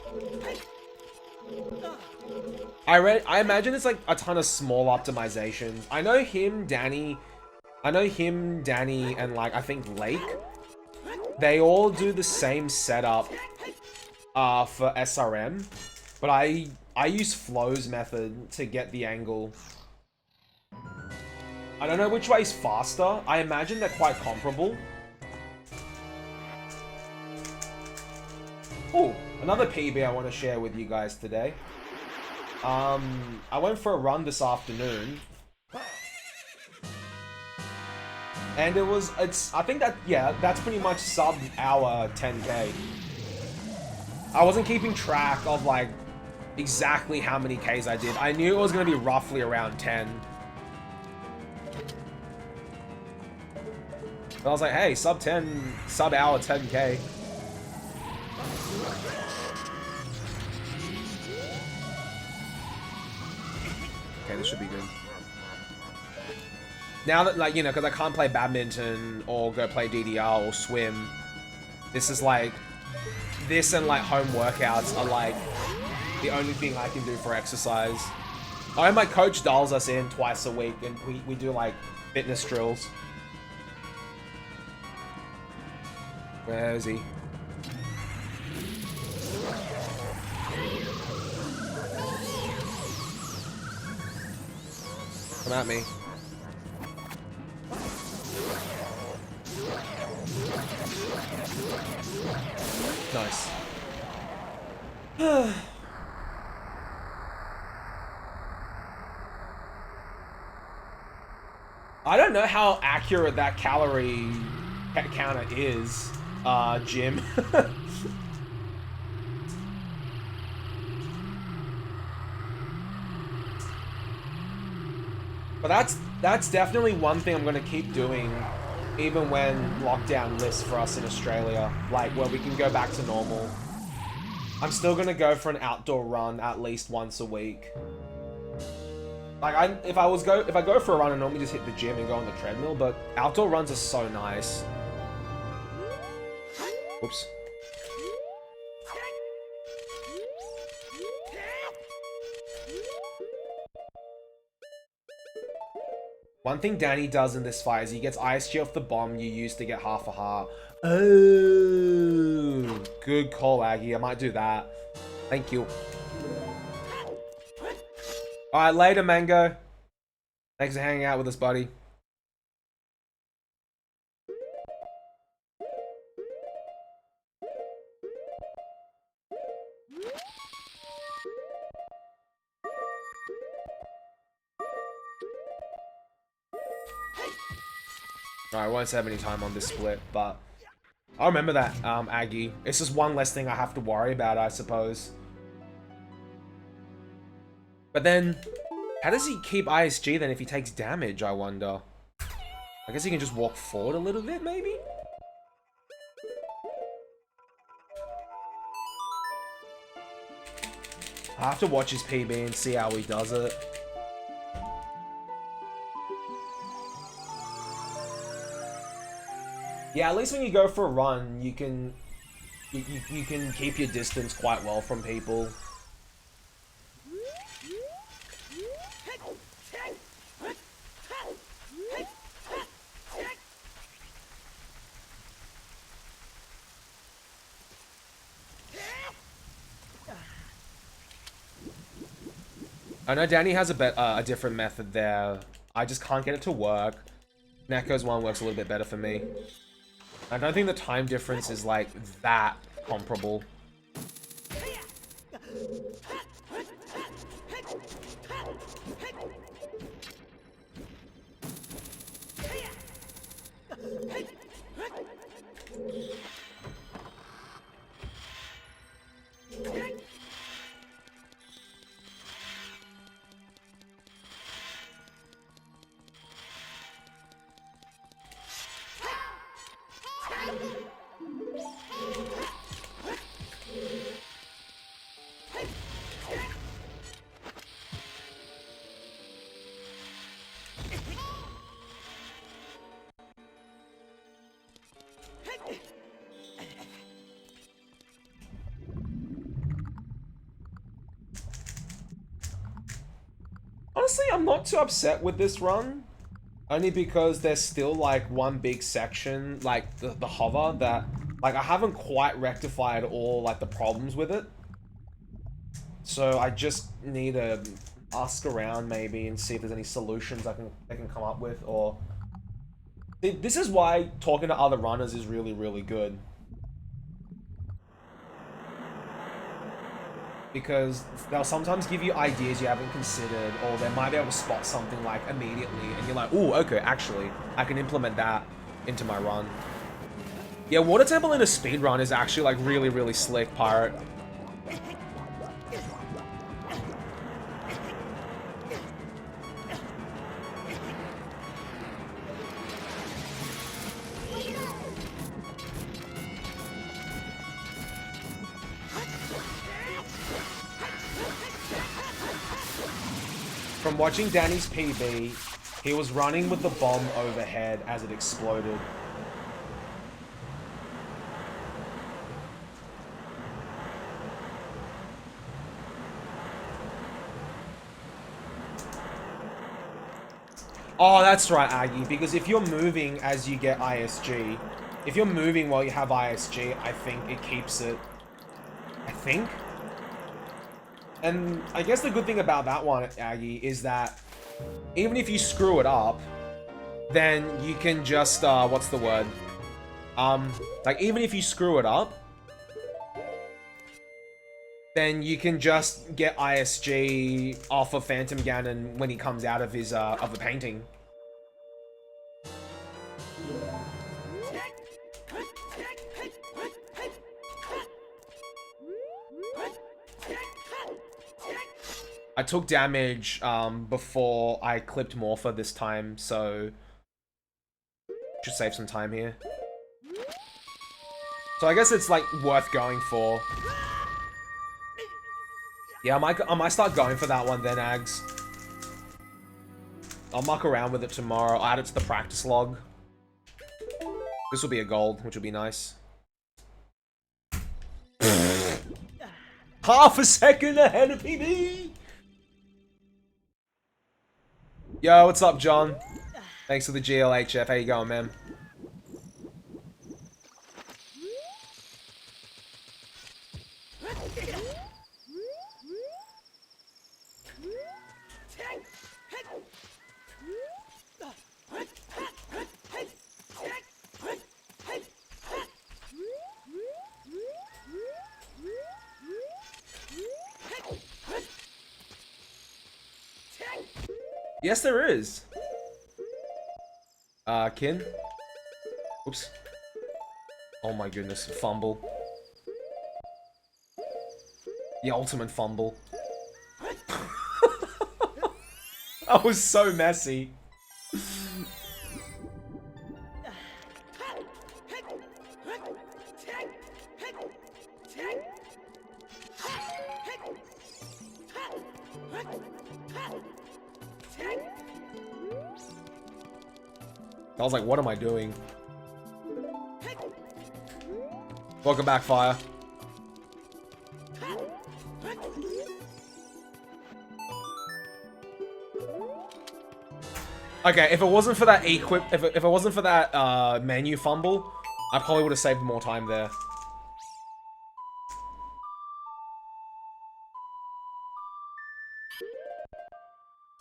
I imagine it's like a ton of small optimizations. I know him, Danny, and like I think Lake, they all do the same setup for SRM, but I use Flo's method to get the angle. I don't know which way is faster. I imagine they're quite comparable. Oh, Another PB I want to share with you guys today. I went for a run this afternoon. And I think that, yeah, that's pretty much sub-hour 10K. I wasn't keeping track of, like, exactly how many Ks I did. I knew it was going to be roughly around 10. But I was like, hey, sub-hour 10K. Okay, this should be good. Now that, like, you know, because I can't play badminton or go play DDR or swim, this is like, this and like home workouts are like the only thing I can do for exercise. Oh, my coach dials us in twice a week and we do like fitness drills. Where is he? Come at me. Nice. I don't know how accurate that calorie counter is, Jim. But that's definitely one thing I'm gonna keep doing, even when lockdown lifts for us in Australia, like where we can go back to normal. I'm still gonna go for an outdoor run at least once a week. Like if I go for a run, I normally just hit the gym and go on the treadmill, but outdoor runs are so nice. Oops. One thing Danny does in this fight is he gets ISG off the bomb you used to get half a heart. Oh, good call, Aggie. I might do that. Thank you. Alright, later, Mango. Thanks for hanging out with us, buddy. I won't save any time on this split, but I'll remember that, Aggie. It's just one less thing I have to worry about, I suppose. But then, how does he keep ISG then if he takes damage, I wonder? I guess he can just walk forward a little bit, maybe? I have to watch his PB and see how he does it. Yeah, at least when you go for a run, you can keep your distance quite well from people. I know Danny has a different method there. I just can't get it to work. Neko's one works a little bit better for me. I don't think the time difference is like that comparable. Honestly, I'm not too upset with this run. Only because there's still, like, one big section, like, the hover, that, like, I haven't quite rectified all, like, the problems with it. So I just need to ask around, maybe, and see if there's any solutions I can come up with, or... This is why talking to other runners is really, really good. because they'll sometimes give you ideas you haven't considered, or they might be able to spot something like immediately, and you're like, ooh, okay, actually, I can implement that into my run. Yeah, Water Temple in a speedrun is actually like really, really slick, Pirate. From watching Danny's PB, he was running with the bomb overhead as it exploded. Oh, that's right, Aggie, because if you're moving as you get ISG, if you're moving while you have ISG, I think it keeps it, I think? And I guess the good thing about that one, Aggie, is that even if you screw it up, then you can just, what's the word? Like, even if you screw it up, then you can just get ISG off of Phantom Ganon when he comes out of his, of the painting. I took damage before I clipped Morpher this time, so should save some time here. So I guess it's like worth going for. Yeah, I might start going for that one then, Ags. I'll muck around with it tomorrow. I'll add it to the practice log. This will be a gold, which will be nice. Half a second ahead of PB! Yo, what's up, John? Thanks for the GLHF. How you going, man? Yes, there is. Kin? Oops. Oh my goodness, fumble. The ultimate fumble. That was so messy. I was like, what am I doing? Welcome back, Fire. Okay, if it wasn't for that if it wasn't for that menu fumble, I probably would have saved more time there.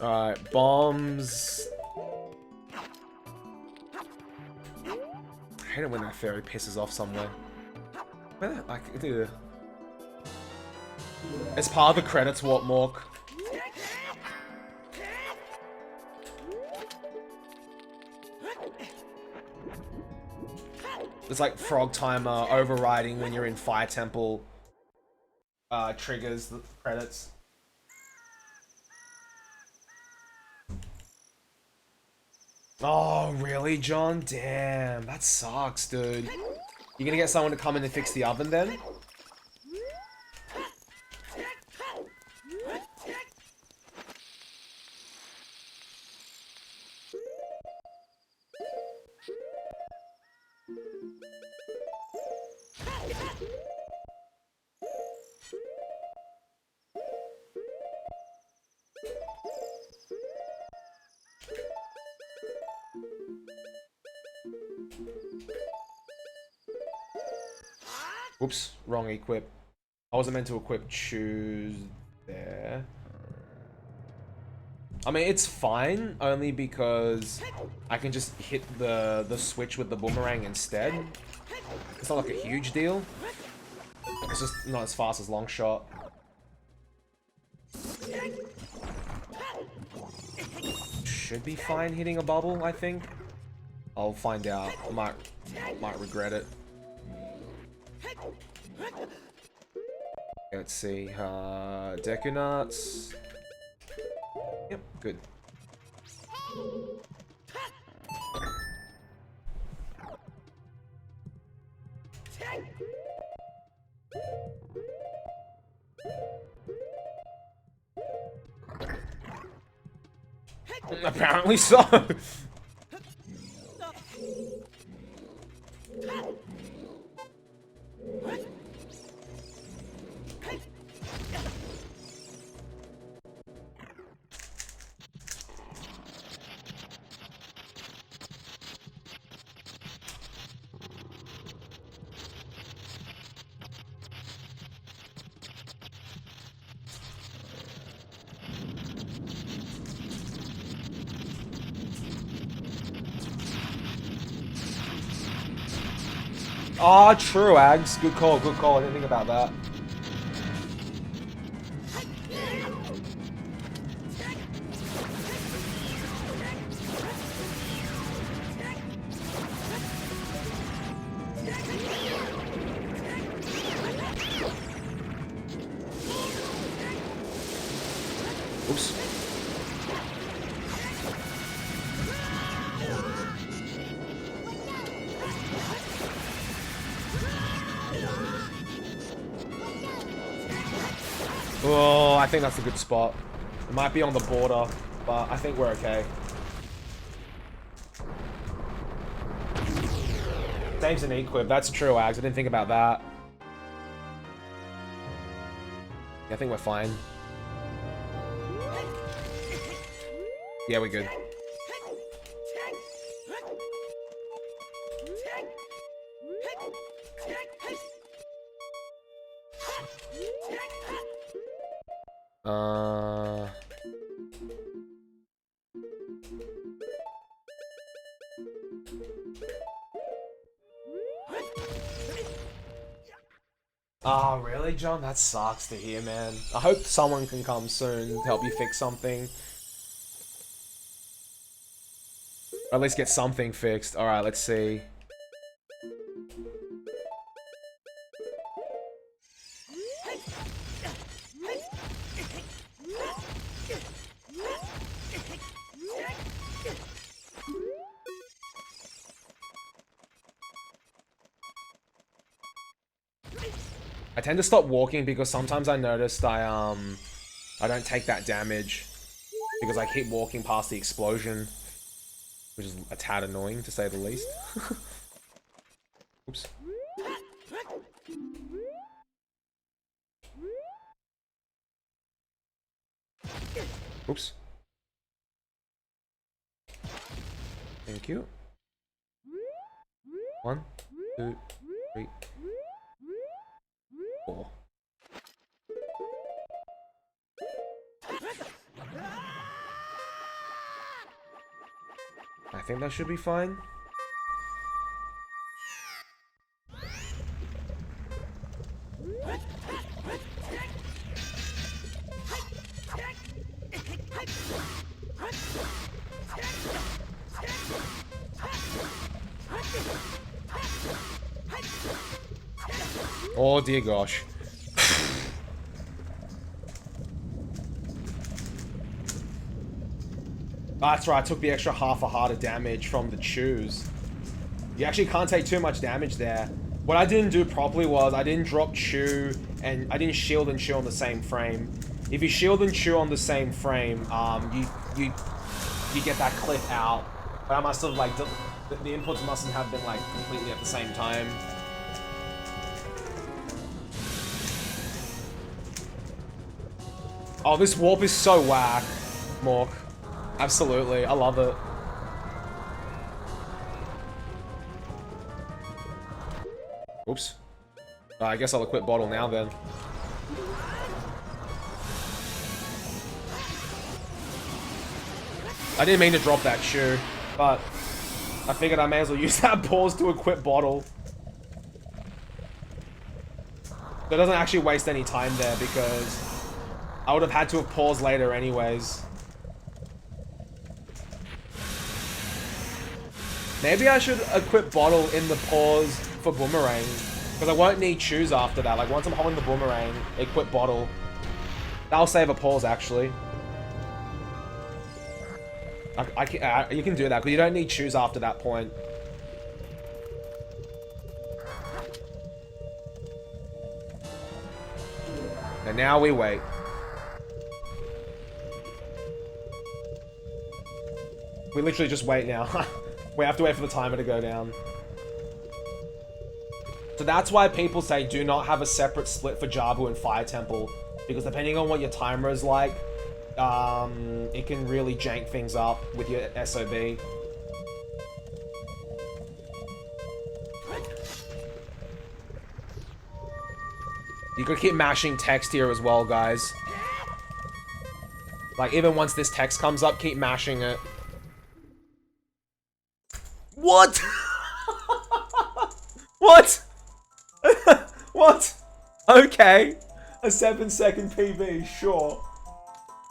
Alright, bombs. I hate it when that fairy pisses off somewhere. Where the, like, dude. It's part of the credits, Wartmork. It's like frog timer overriding when you're in Fire Temple. Triggers the credits. Oh, really, John? Damn, that sucks, dude. You gonna get someone to come in and fix the oven then? Oops, wrong equip. I wasn't meant to equip choose there. I mean, it's fine, only because I can just hit the switch with the boomerang instead. It's not like a huge deal. It's just not as fast as long shot. should be fine hitting a bubble, I think. I'll find out. I might regret it. Let's see. Deku Nuts. Yep, good. Apparently so. Ah, oh, true, Ags. Good call, good call. I didn't think about that. Oops. Oh, I think that's a good spot. It might be on the border, but I think we're okay. Saves an equip. That's true, Ags. I didn't think about that. Yeah, I think we're fine. Yeah, we're good. Oh, really, John? That sucks to hear, man. I hope someone can come soon to help you fix something. Or at least get something fixed. Alright, let's see. I tend to stop walking because sometimes I noticed I don't take that damage because I keep walking past the explosion, which is a tad annoying to say the least. Oops. Oops. Thank you. 1, 2, 3. 4. I think that should be fine. Oh dear gosh. That's right, I took the extra half a heart of damage from the chews. You actually can't take too much damage there. What I didn't do properly was I didn't drop chew and I didn't shield and chew on the same frame. If you shield and chew on the same frame, you get that clip out. But I must have like the inputs mustn't have been like completely at the same time. Oh, this warp is so whack, Mork. Absolutely, I love it. Oops. I guess I'll equip bottle now then. I didn't mean to drop that shoe, but I figured I may as well use that pause to equip bottle. That doesn't actually waste any time there because I would have had to have paused later anyways. Maybe I should equip bottle in the pause for boomerang. Because I won't need shoes after that. Like, once I'm holding the boomerang, equip bottle. That'll save a pause, actually. You can do that, because you don't need shoes after that point. And now we wait. We literally just wait now. We have to wait for the timer to go down. So that's why people say do not have a separate split for Jabu and Fire Temple. Because depending on what your timer is like, it can really jank things up with your SOB. You could keep mashing text here as well, guys. Like, even once this text comes up, keep mashing it. What? What? What? Okay. A 7-second PB, sure.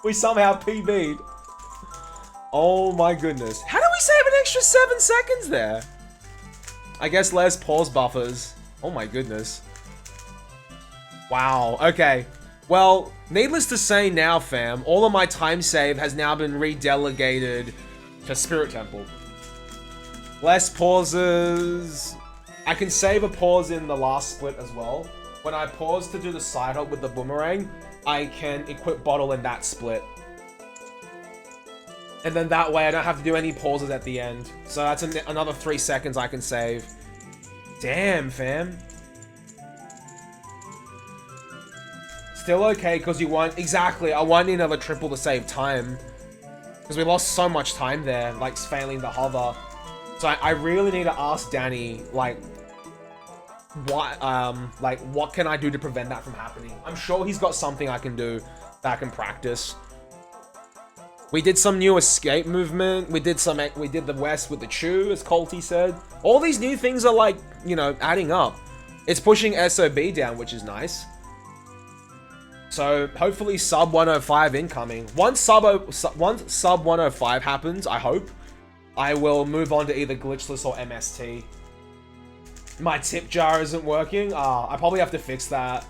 We somehow PB'd. Oh my goodness. How do we save an extra 7 seconds there? I guess less pause buffers. Oh my goodness. Wow, okay. Well, needless to say now, fam, all of my time save has now been redelegated to Spirit Temple. Less pauses. I can save a pause in the last split as well. When I pause to do the side hop with the boomerang, I can equip bottle in that split. And then that way I don't have to do any pauses at the end. So that's another 3 seconds I can save. Damn, fam. Still okay, because you won't... Exactly, I won't need another triple to save time. Because we lost so much time there, like failing the hover. So I really need to ask Danny, like... what can I do to prevent that from happening? I'm sure he's got something I can do that I can practice. We did some new escape movement. We did the West with the Chew, as Colty said. All these new things are like, you know, adding up. It's pushing SOB down, which is nice. So hopefully sub 105 incoming. Once sub 105 happens, I hope, I will move on to either glitchless or MST. My tip jar isn't working. I probably have to fix that.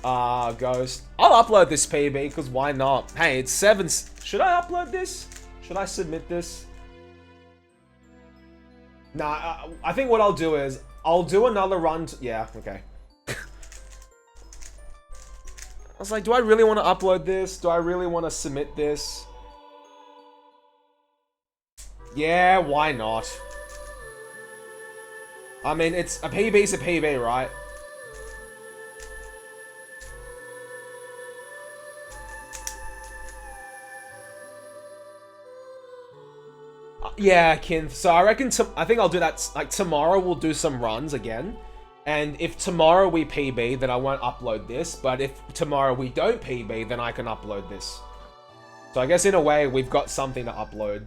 Ghost. I'll upload this PB, because why not? Hey, it's 7... Should I upload this? Should I submit this? Nah, I think what I'll do is, I'll do another run... Yeah, okay. I was like, do I really want to upload this? Do I really want to submit this? Yeah, why not? I mean, it's a PB's a PB, right? Yeah, Kinth. So I reckon, I think I'll do that, like, tomorrow we'll do some runs again. And if tomorrow we PB, then I won't upload this. But if tomorrow we don't PB, then I can upload this. So I guess in a way, we've got something to upload.